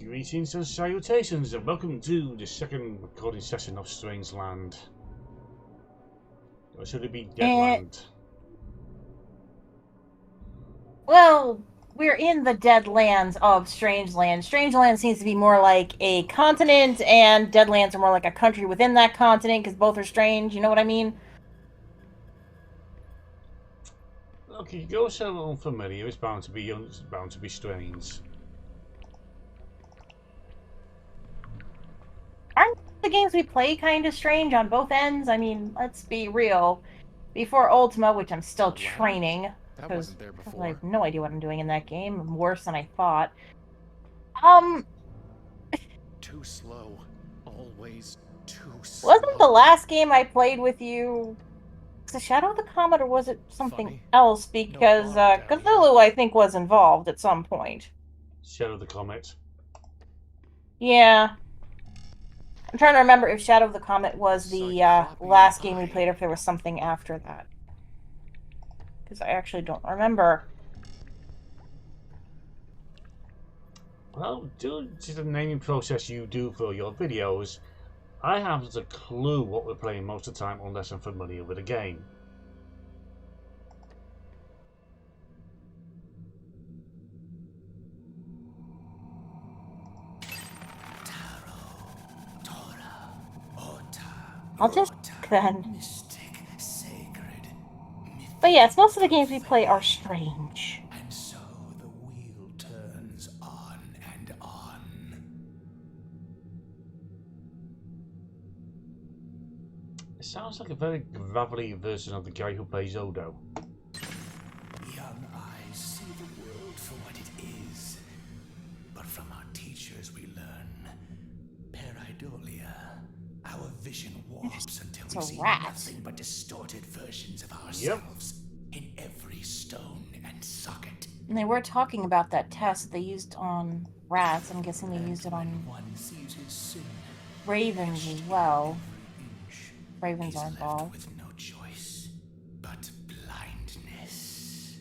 Greetings and salutations, and welcome to the second recording session of Strangeland. Or should it be Deadland? Well, we're in the Deadlands of Strangeland. Strangeland seems to be more like a continent, and Deadlands are more like a country within that continent, because both are strange, you know what I mean? Okay, you go so unfamiliar, it's bound to be strange. Aren't the games we play kind of strange on both ends? I mean, let's be real. Before Ultima, which I'm still training, because I have no idea what I'm doing in that game. I'm worse than I thought. Too slow. Always too slow. Wasn't the last game I played with you the Shadow of the Comet, or was it something else? Because Cthulhu, I think, was involved at some point. Shadow of the Comet. Yeah. I'm trying to remember if Shadow of the Comet was the last game we played, or if there was something after that. Because I actually don't remember. Well, due to the naming process you do for your videos, I haven't a clue what we're playing most of the time unless I'm familiar with the game. I'll just then. But yes, most of the games we play are strange. And so the wheel turns on and on. It sounds like a very gravelly version of the guy who plays Odo. Young eyes see the world for what it is. But from our teachers we learn pareidolia. Our vision warps until we see nothing but distorted versions of ourselves in every stone and socket. And they were talking about that test they used on rats. I'm guessing they used it on ravens as well. Ravens are involved. With no choice but blindness.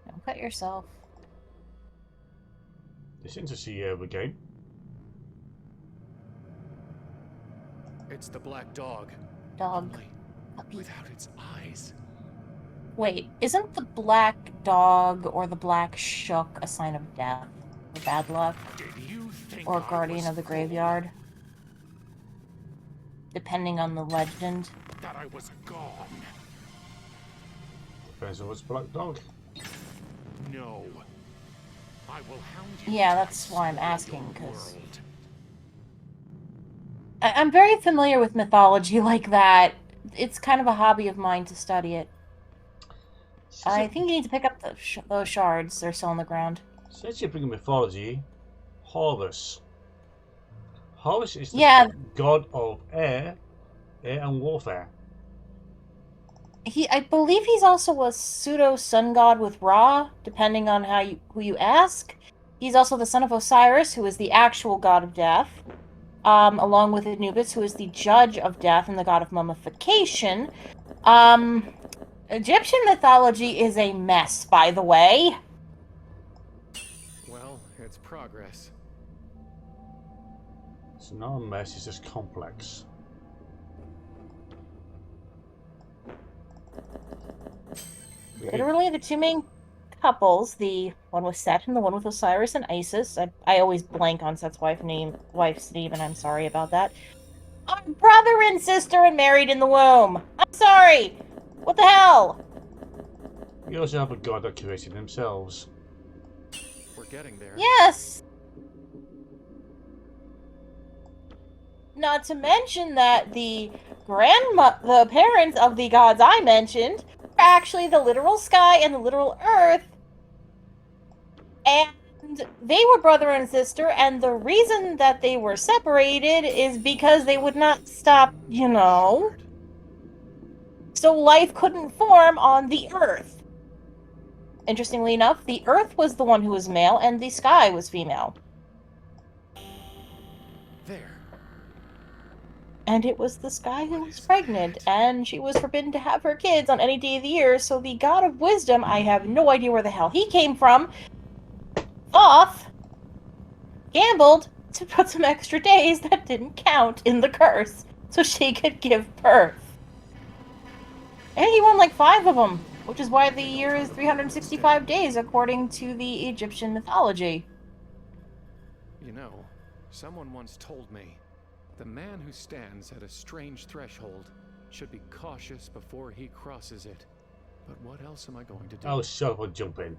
Don't cut yourself. It's interesting to see the game. It's the black dog. Dog. Puppy. Without its eyes. Wait, isn't the black dog or the black shook a sign of death or bad luck? Or guardian of the graveyard? Depending on the legend. That I was gone. Depends on what's black dog. No. I will hound you. Yeah, that's why I'm asking, because I'm very familiar with mythology like that. It's kind of a hobby of mine to study it. I think you need to pick up those shards. They're still on the ground. Since you're bringing mythology, Horus. Horus is the god of air and warfare. I believe he's also a pseudo sun god with Ra, depending on who you ask. He's also the son of Osiris, who is the actual god of death, along with Anubis, who is the judge of death and the god of mummification. Egyptian mythology is a mess, by the way. Well, it's progress. It's not a mess, it's just complex. Literally, the two main couples, the one with Set and the one with Osiris and Isis. I always blank on Set's wife's name, and I'm sorry about that. Are brother and sister and married in the womb. I'm sorry. What the hell? We also have a god that created themselves. We're getting there. Yes. Not to mention that the parents of the gods I mentioned are actually the literal sky and the literal earth. And they were brother and sister, and the reason that they were separated is because they would not stop, so life couldn't form on the earth. Interestingly enough, the earth was the one who was male, and the sky was female. There. and it was this guy who was pregnant, and she was forbidden to have her kids on any day of the year, so the god of wisdom, I have no idea where the hell he came from, Thoth, gambled to put some extra days that didn't count in the curse, so she could give birth. And he won like 5 of them, which is why the year is 365 days, according to the Egyptian mythology. You know, someone once told me, the man who stands at a strange threshold should be cautious before he crosses it. But what else am I going to do? Oh, shut up and jump in.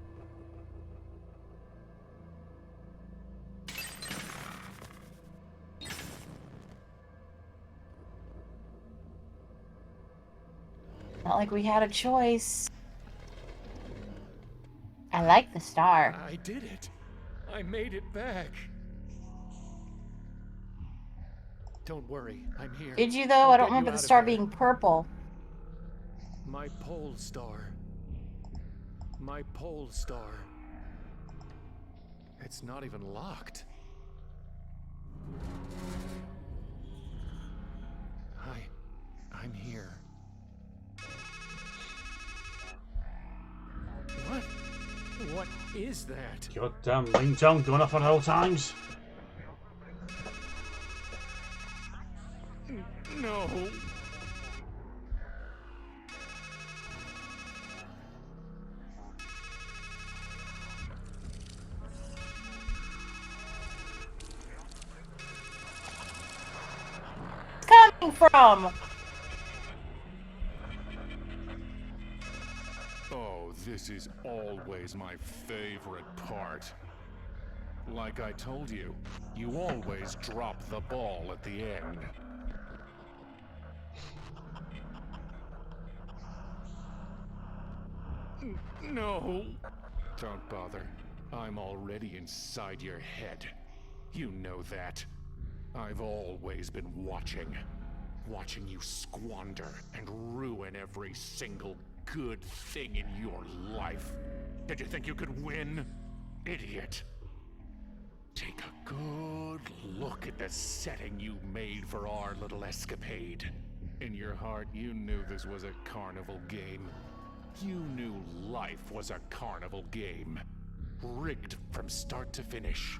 Not like we had a choice. I like the star. I did it. I made it back. Don't worry, I'm here. Did you, though? I don't remember the star being purple. My pole star. My pole star. It's not even locked. I'm here. What? What is that? Goddamn ringtone going off at all times. No. Coming from? Oh, this is always my favorite part. Like I told you, you always drop the ball at the end. No. Don't bother. I'm already inside your head. You know that. I've always been watching. Watching you squander and ruin every single good thing in your life. Did you think you could win? Idiot. Take a good look at the setting you made for our little escapade. In your heart, you knew this was a carnival game. You knew life was a carnival game. Rigged from start to finish.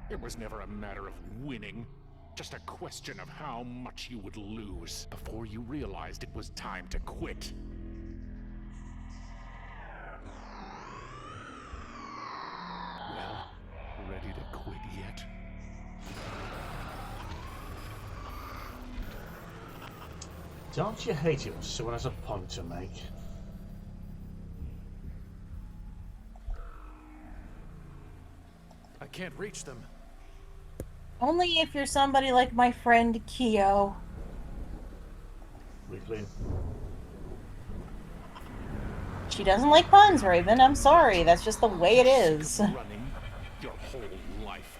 It was never a matter of winning. Just a question of how much you would lose before you realized it was time to quit. Well, ready to quit yet? Don't you hate it when someone has a point to make? I can't reach them. Only if you're somebody like my friend Kyo. Weakling. She doesn't like puns, Raven. I'm sorry. That's just the way it is. Running your whole life.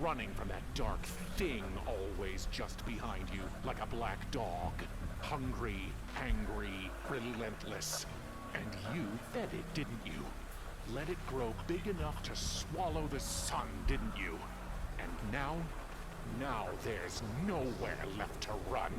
Running from that dark thing always just behind you, like a black dog. Hungry, angry, relentless. And you fed it, didn't you? Let it grow big enough to swallow the sun, didn't you? And now there's nowhere left to run.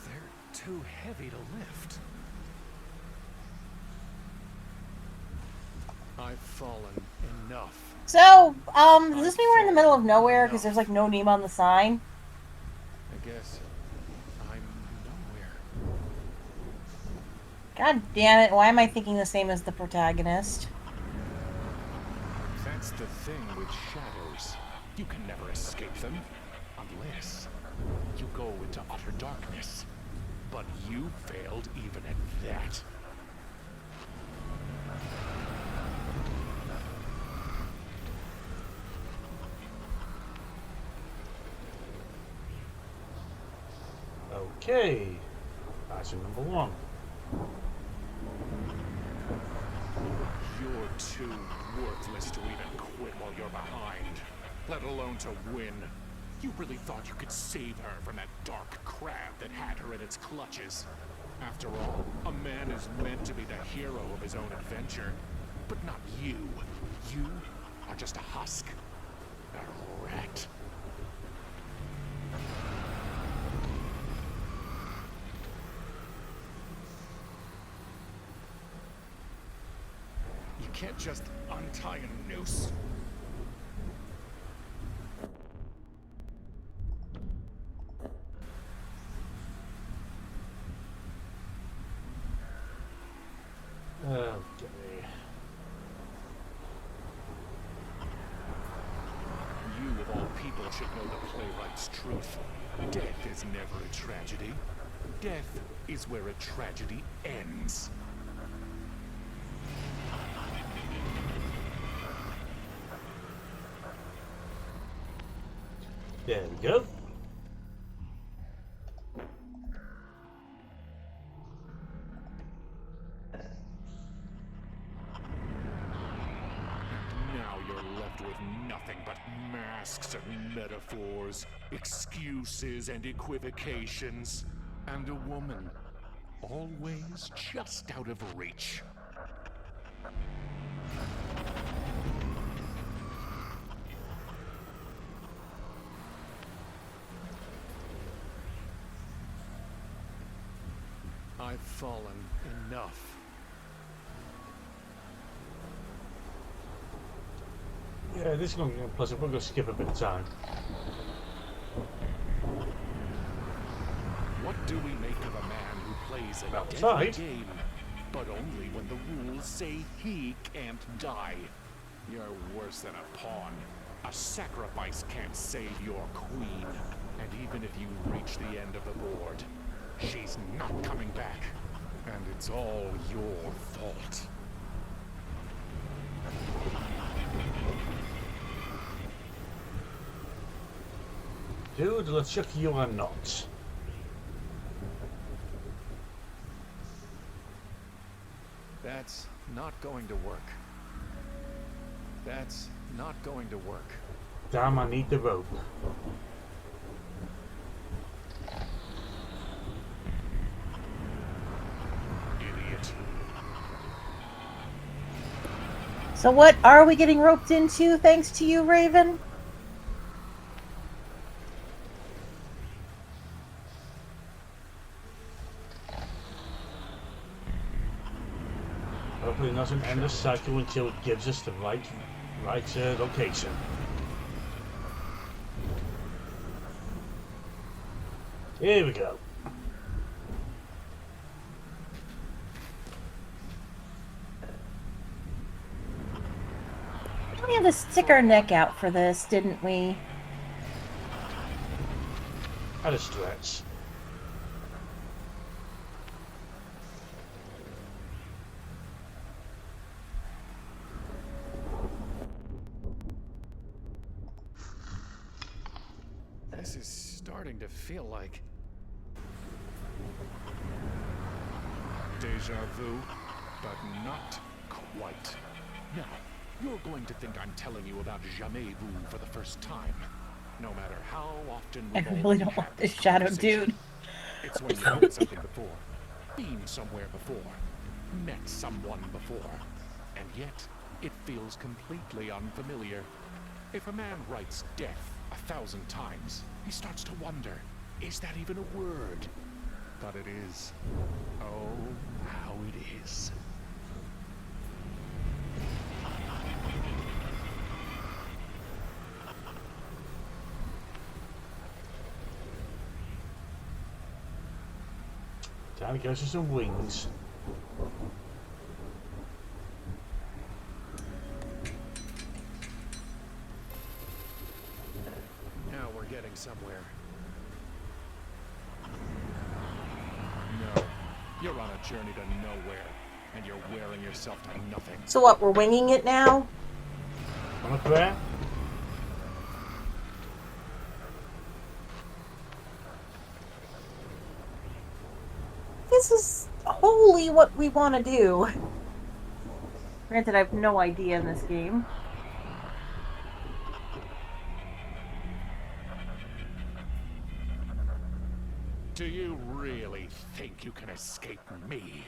They're too heavy to lift. I've fallen enough. So, does this mean we're in the middle of nowhere because there's like no name on the sign? I guess I'm nowhere. God damn it, why am I thinking the same as the protagonist? That's the thing with shadows. You can never escape them. Unless you go into utter darkness. But you failed even at that. Okay. Item number 1. You're too worthless to even quit while you're behind, let alone to win. You really thought you could save her from that dark crab that had her in its clutches? After all, a man is meant to be the hero of his own adventure, but not you. You are just a husk. A rat. You can't just untie a noose. Okay. You, of all people, should know the playwright's truth. Death is never a tragedy. Death is where a tragedy ends. There we go. Now you're left with nothing but masks and metaphors, excuses and equivocations, and a woman always just out of reach. I've fallen enough. Yeah, this is going to be unpleasant. We're going to skip a bit of time. What do we make of a man who plays a deadly Outside? game, but only when the rules say he can't die? You're worse than a pawn. A sacrifice can't save your queen. And even if you reach the end of the board, she's not coming back. And it's all your fault. Dude, let's check you are not. That's not going to work. That's not going to work. Damn, I need the rope. Idiot. So what are we getting roped into thanks to you, Raven? Hopefully it doesn't end the cycle until it gives us the right location. Here we go. We had to stick our neck out for this, didn't we? At a stretch. This is starting to feel like... Deja vu, but not quite. Now, you're going to think I'm telling you about Jamais Vu for the first time. No matter how often I we've really already don't had want this this shadow conversation. dude. It's when you've heard something before, been somewhere before, met someone before, and yet it feels completely unfamiliar. If a man writes death 1,000 times, he starts to wonder, is that even a word? But it is. Oh, how it is. Time to go for some wings. Now we're getting somewhere. No, you're on a journey to nowhere, and you're wearing yourself to nothing. So what, we're winging it now? On a prayer? This is wholly what we want to do. Granted, I have no idea in this game. Do you really think you can escape me?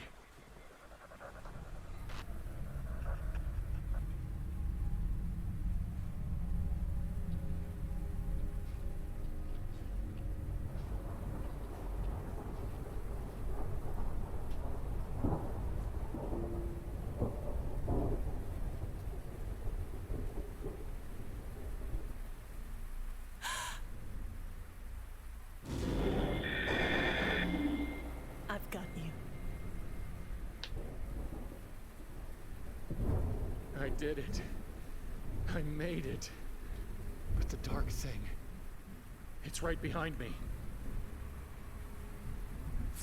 I've got you. I did it. I made it. But the dark thing, it's right behind me.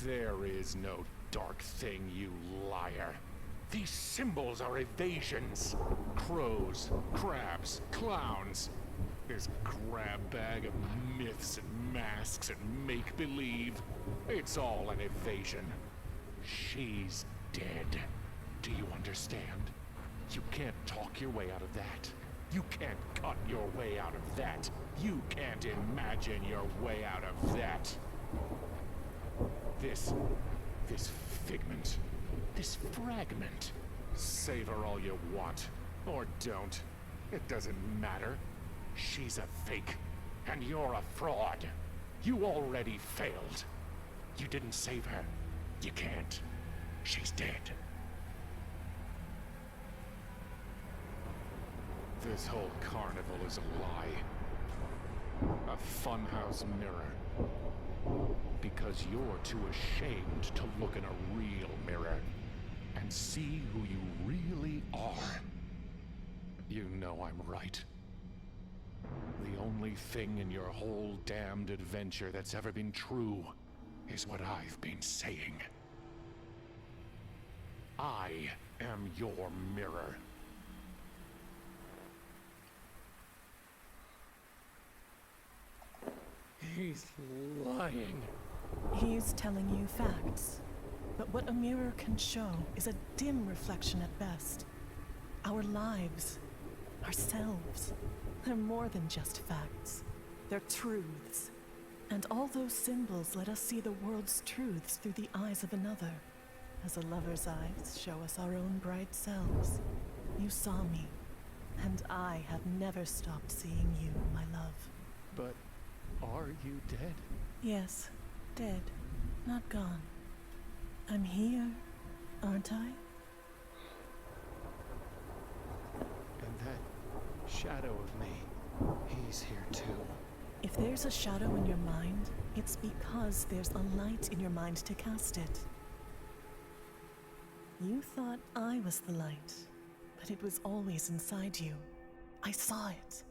There is no dark thing, you liar. These symbols are evasions. Crows, crabs, clowns. This grab bag of myths and masks and make-believe. It's all an evasion. She's dead. Do you understand? You can't talk your way out of that. You can't cut your way out of that. You can't imagine your way out of that. This figment, this fragment. Savor all you want, or don't. It doesn't matter. She's a fake, and you're a fraud. You already failed. You didn't save her. You can't. She's dead. This whole carnival is a lie. A funhouse mirror. Because you're too ashamed to look in a real mirror and see who you really are. You know I'm right. The only thing in your whole damned adventure that's ever been true is what I've been saying. I am your mirror. He's lying. He's telling you facts. But what a mirror can show is a dim reflection at best. Our lives, ourselves, they're more than just facts. They're truths. And all those symbols let us see the world's truths through the eyes of another. As a lover's eyes show us our own bright selves. You saw me, and I have never stopped seeing you, my love. But are you dead? Yes, dead, not gone. I'm here, aren't I? And that shadow of me, he's here too. If there's a shadow in your mind, it's because there's a light in your mind to cast it. You thought I was the light, but it was always inside you. I saw it.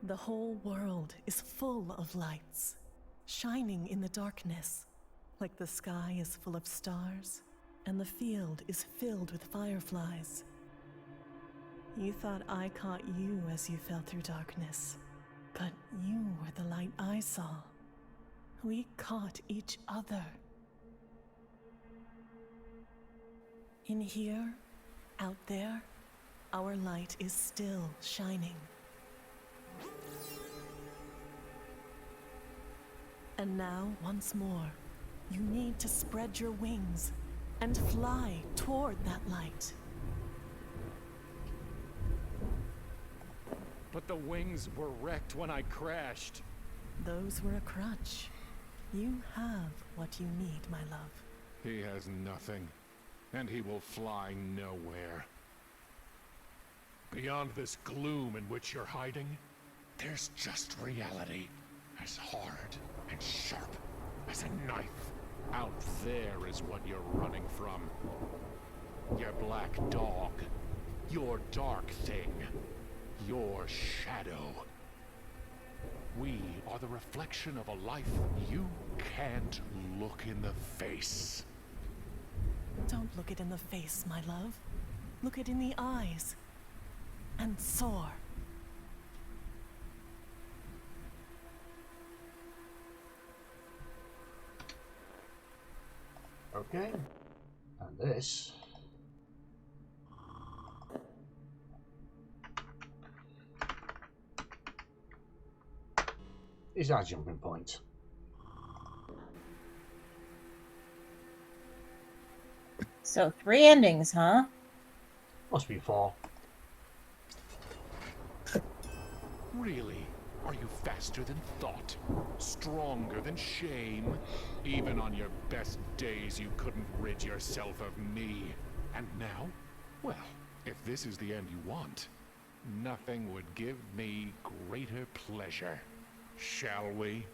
The whole world is full of lights, shining in the darkness, like the sky is full of stars, and the field is filled with fireflies. You thought I caught you as you fell through darkness, but you were the light I saw. We caught each other. In here, out there, our light is still shining. And now, once more, you need to spread your wings and fly toward that light. But the wings were wrecked when I crashed. Those were a crutch. You have what you need, my love. He has nothing, and he will fly nowhere. Beyond this gloom in which you're hiding, there's just reality, as hard and sharp as a knife. Out there is what you're running from. Your black dog, your dark thing, your shadow. We are the reflection of a life you can't look in the face. Don't look it in the face, my love. Look it in the eyes. And soar. Okay. And this is our jumping point. So 3 endings, huh? Must be 4. Really? Are you faster than thought? Stronger than shame? Even on your best days, you couldn't rid yourself of me. And now? Well, if this is the end you want, nothing would give me greater pleasure. Shall we?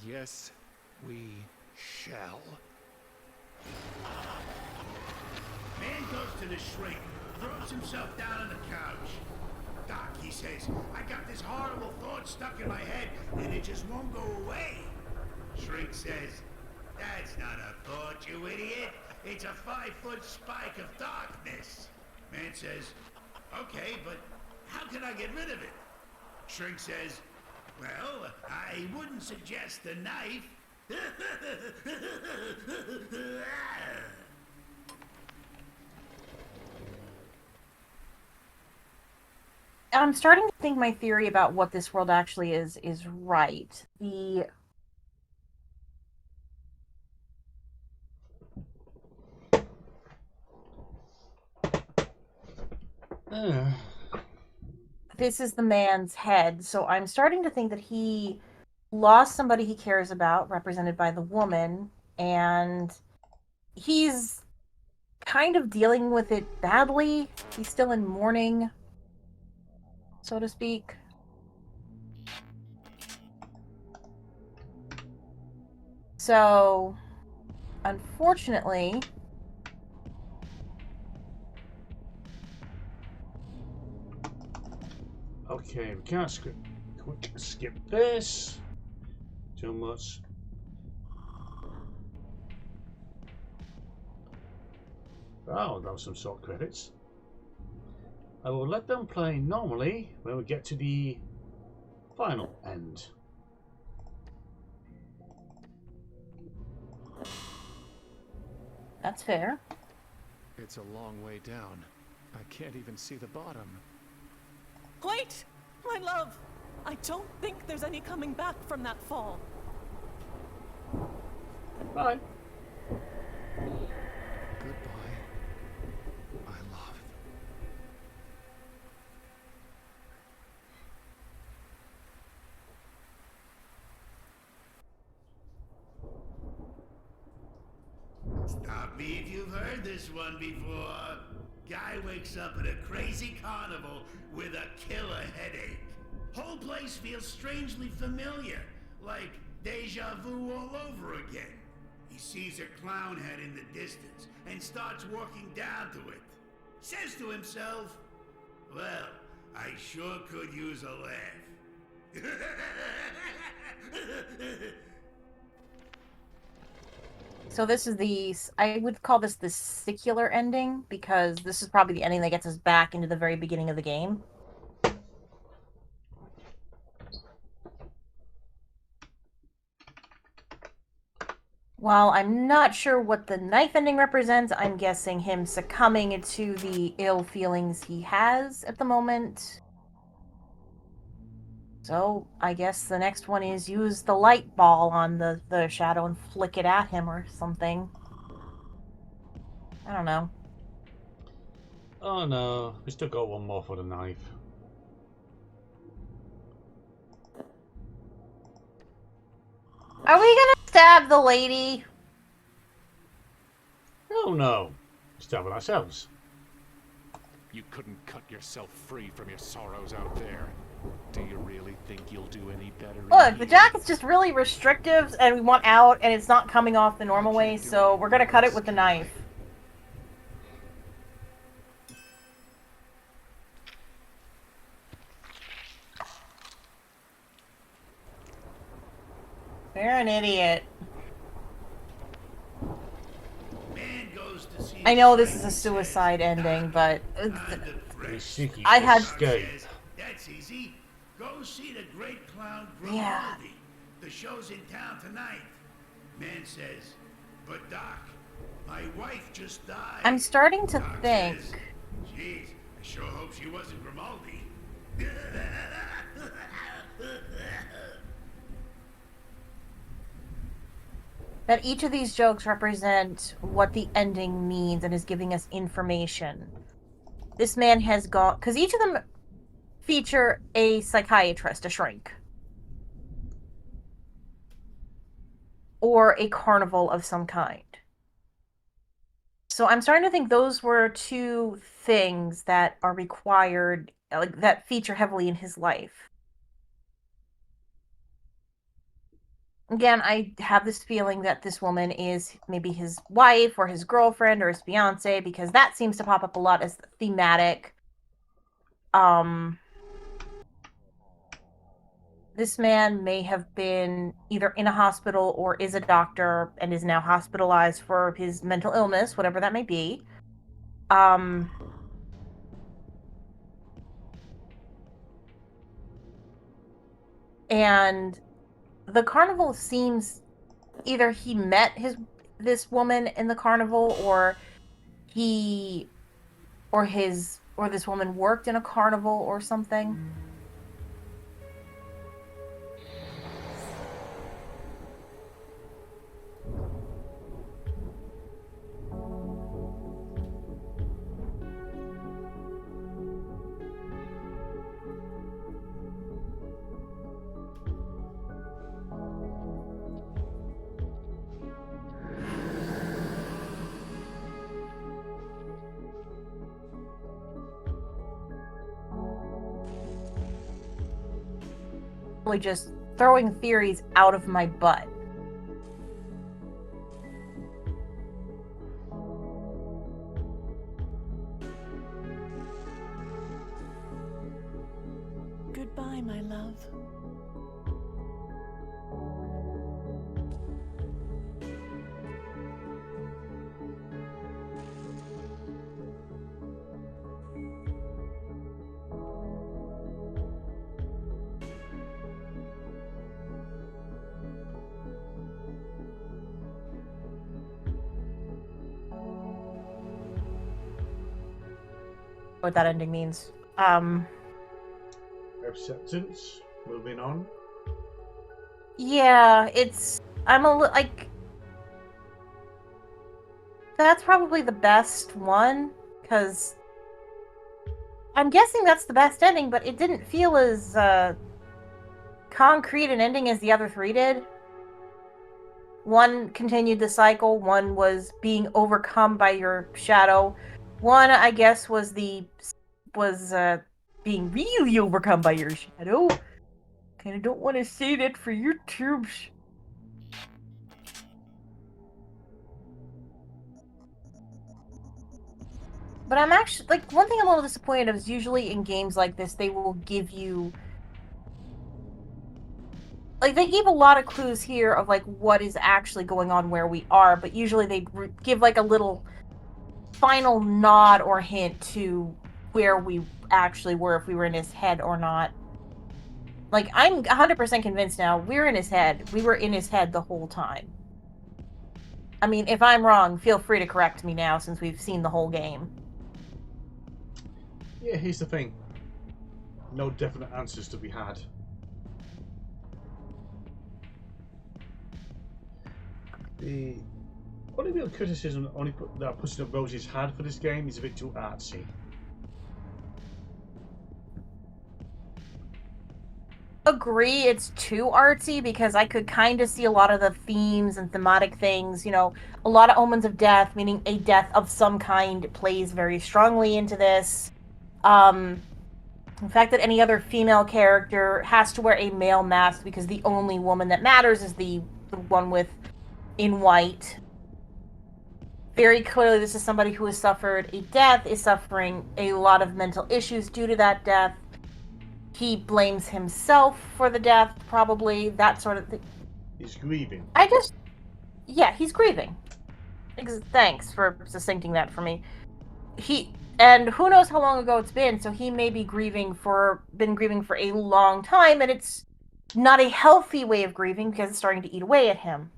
Yes, we shall. Man goes to the shrink, throws himself down on the couch. Doc, he says, I got this horrible thought stuck in my head, and it just won't go away. Shrink says, that's not a thought, you idiot. It's a 5-foot spike of darkness. Man says, okay, but how can I get rid of it? Shrink says, well, I wouldn't suggest a knife. I'm starting to think my theory about what this world actually is right. This is the man's head, so I'm starting to think that he lost somebody he cares about, represented by the woman, and he's kind of dealing with it badly. He's still in mourning, so to speak. So, unfortunately, Okay, we can't skip this. Too much. Oh, that was some sort of credits. I will let them play normally when we get to the final end. that's fair. It's a long way down. I can't even see the bottom. Wait! My love! I don't think there's any coming back from that fall. Bye. Goodbye, my love. Stop me if you've heard this one before. Guy wakes up at a crazy carnival with a killer headache. Whole place feels strangely familiar, like deja vu all over again. He sees a clown head in the distance and starts walking down to it. Says to himself, well, I sure could use a laugh. So this is I would call this the secular ending, because this is probably the ending that gets us back into the very beginning of the game. While I'm not sure what the knife ending represents, I'm guessing him succumbing to the ill feelings he has at the moment. So I guess the next one is use the light ball on the shadow and flick it at him or something. I don't know. Oh no, we still got one more for the knife. Are we gonna stab the lady? Oh no, stabbing ourselves. You couldn't cut yourself free from your sorrows out there. Do you really think you'll do any better? Look, the jacket's just really restrictive and we want out and it's not coming off the normal way, so we're gonna cut it with the knife. You're an idiot. I know this is a suicide ending, but I had. That's easy. Go see the great clown Grimaldi. Yeah. The show's in town tonight. Man says, but Doc, my wife just died. I'm starting to Doc think. Says, jeez, I sure hope she wasn't Grimaldi. that each of these jokes represent what the ending means and is giving us information. This man has gone, because each of them feature a psychiatrist, a shrink, or a carnival of some kind. So I'm starting to think those were two things that are required, like that feature heavily in his life. Again, I have this feeling that this woman is maybe his wife or his girlfriend or his fiance, because that seems to pop up a lot as thematic. This man may have been either in a hospital or is a doctor and is now hospitalized for his mental illness, whatever that may be. And the carnival seems either he met this woman in the carnival, or this woman worked in a carnival or something. Really just throwing theories out of my butt. Goodbye, my love. What that ending means. Acceptance. Moving on. Yeah, I'm like, that's probably the best one, because I'm guessing that's the best ending, but it didn't feel as concrete an ending as the other three did. One continued the cycle, one was being overcome by your shadow. One, I guess, was being really overcome by your shadow. Kinda don't want to say that for YouTubes. But I'm actually, like, one thing I'm a little disappointed of is usually in games like this, they will give you, like, they gave a lot of clues here of, like, what is actually going on where we are, but usually they give, like, a little final nod or hint to where we actually were, if we were in his head or not. Like, I'm 100% convinced now we're in his head. We were in his head the whole time. I mean, if I'm wrong, feel free to correct me now, since we've seen the whole game. Yeah, here's the thing. No definite answers to be had. The only real criticism that Pushing Up Roses had for this game is a bit too artsy. Agree, it's too artsy, because I could kind of see a lot of the themes and thematic things. You know, a lot of omens of death, meaning a death of some kind, plays very strongly into this. The fact that any other female character has to wear a male mask because the only woman that matters is the one in white. Very clearly, this is somebody who has suffered a death, is suffering a lot of mental issues due to that death. He blames himself for the death, probably, that sort of thing. He's grieving. Yeah, he's grieving. Thanks for succincting that for me. And who knows how long ago it's been, so he may be been grieving for a long time, and it's not a healthy way of grieving because it's starting to eat away at him.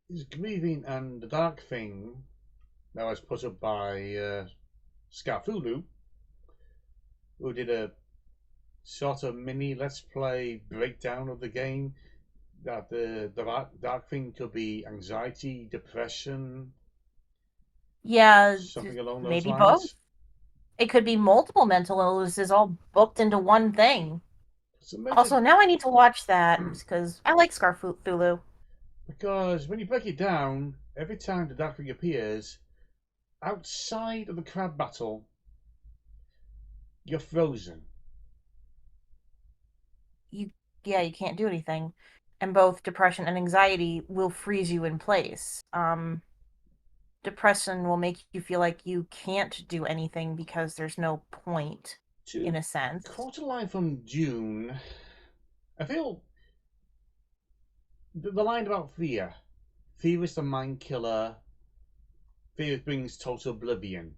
He's grieving, and the dark thing that was put up by Scafulu, who did a sort of mini Let's Play breakdown of the game. that the dark thing could be anxiety, depression, Yeah, something along those maybe both. lines? It could be multiple mental illnesses all booked into one thing. So Also, now I need to watch that because I like Scarfulu. because when you break it down, every time the dark thing appears, outside of the crab battle, you're frozen. You can't do anything, and both depression and anxiety will freeze you in place. Depression will make you feel like you can't do anything because there's no point, in a sense. Quote a line from Dune. I feel the line about fear. Fear is the mind killer. Fear brings total oblivion.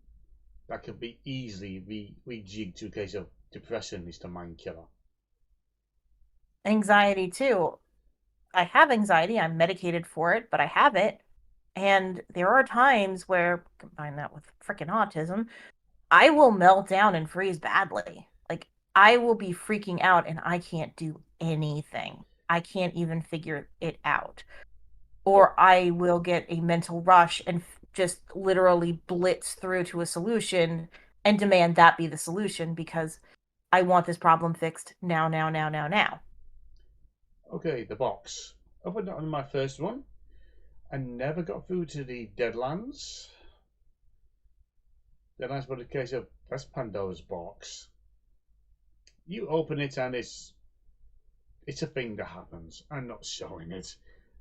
That could be easily rejigged to a case of depression is the mind killer. Anxiety too. I have anxiety. I'm medicated for it, but I have it. And there are times where, combine that with freaking autism, I will melt down and freeze badly. Like, I will be freaking out and I can't do anything. I can't even figure it out. Or I will get a mental rush and just literally blitz through to a solution and demand that be the solution because I want this problem fixed now, now, now, now, now. Okay, the box. Opened on my first one. I never got through to the Deadlands. Deadlands was a case of that's Pandora's box. You open it and it's a thing that happens. I'm not showing it.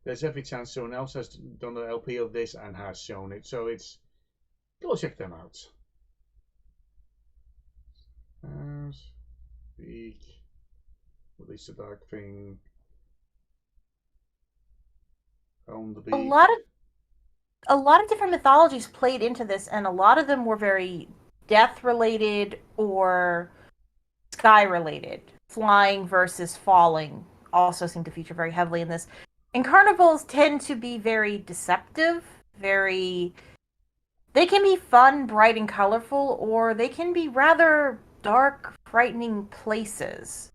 There's every chance someone else has done an LP of this and has shown it, so it's go check them out. Speak. Release the dark thing. Own the beak. A lot of different mythologies played into this, and a lot of them were very death related or sky related. Flying versus falling also seem to feature very heavily in this. And carnivals tend to be very deceptive, they can be fun, bright, and colorful, or they can be rather dark, frightening places,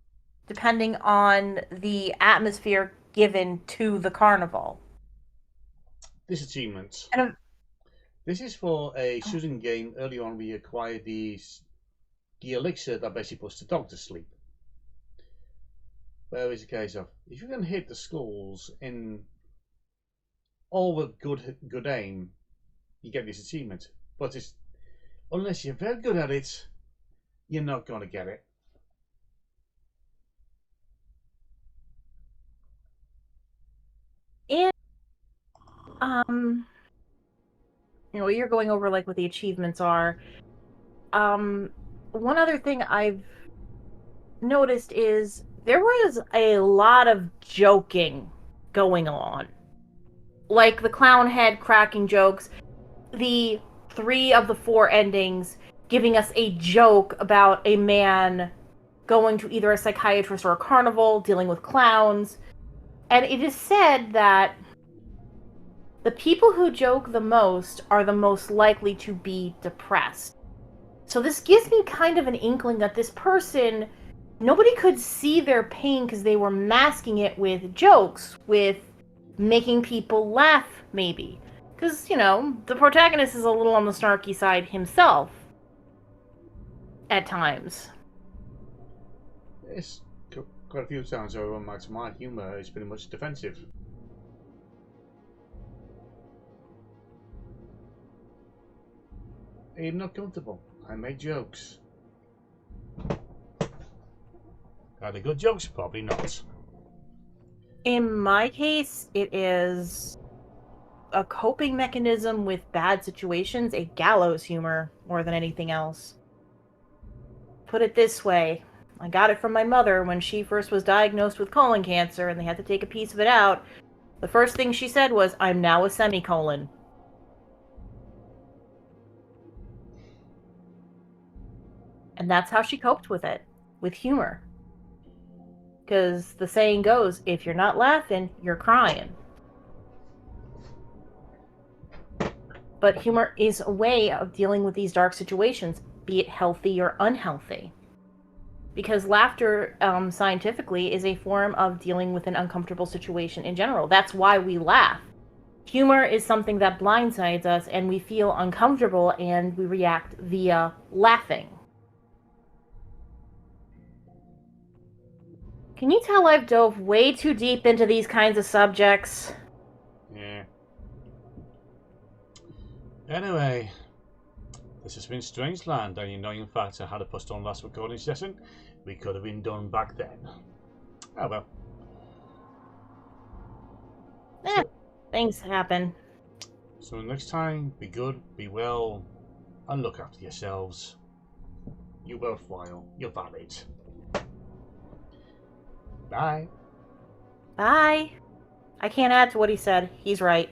depending on the atmosphere given to the carnival. This achievement. And this is for a shooting game. Early on, we acquired the elixir that basically puts the dog to sleep. There is a case of if you can hit the skulls in all with good aim, you get this achievement. But it's unless you're very good at it, you're not going to get it. And you're going over like what the achievements are. One other thing I've noticed is there was a lot of joking going on. Like the clown head cracking jokes, the 3 of the 4 endings giving us a joke about a man going to either a psychiatrist or a carnival, dealing with clowns. And it is said that the people who joke the most are the most likely to be depressed. So this gives me kind of an inkling that this person, nobody could see their pain because they were masking it with jokes, with making people laugh, maybe. Because, the protagonist is a little on the snarky side himself. At times. Yes, quite a few times over my humour is pretty much defensive. I'm not comfortable. I make jokes. Are they good jokes? Probably not. In my case, it is a coping mechanism with bad situations, a gallows humor, more than anything else. Put it this way, I got it from my mother when she first was diagnosed with colon cancer and they had to take a piece of it out. The first thing she said was, "I'm now a semicolon." And that's how she coped with it, with humor. Because the saying goes, if you're not laughing, you're crying. But humor is a way of dealing with these dark situations, be it healthy or unhealthy. because laughter, scientifically, is a form of dealing with an uncomfortable situation in general. That's why we laugh. Humor is something that blindsides us, and we feel uncomfortable, and we react via laughing. Can you tell I've dove way too deep into these kinds of subjects? Yeah. Anyway, this has been Strangeland, and the annoying fact I had to postpone last recording session. We could have been done back then. Oh well. Things happen. So next time, be good, be well, and look after yourselves. You're worthwhile. You're valid. Bye. Bye. I can't add to what he said. He's right.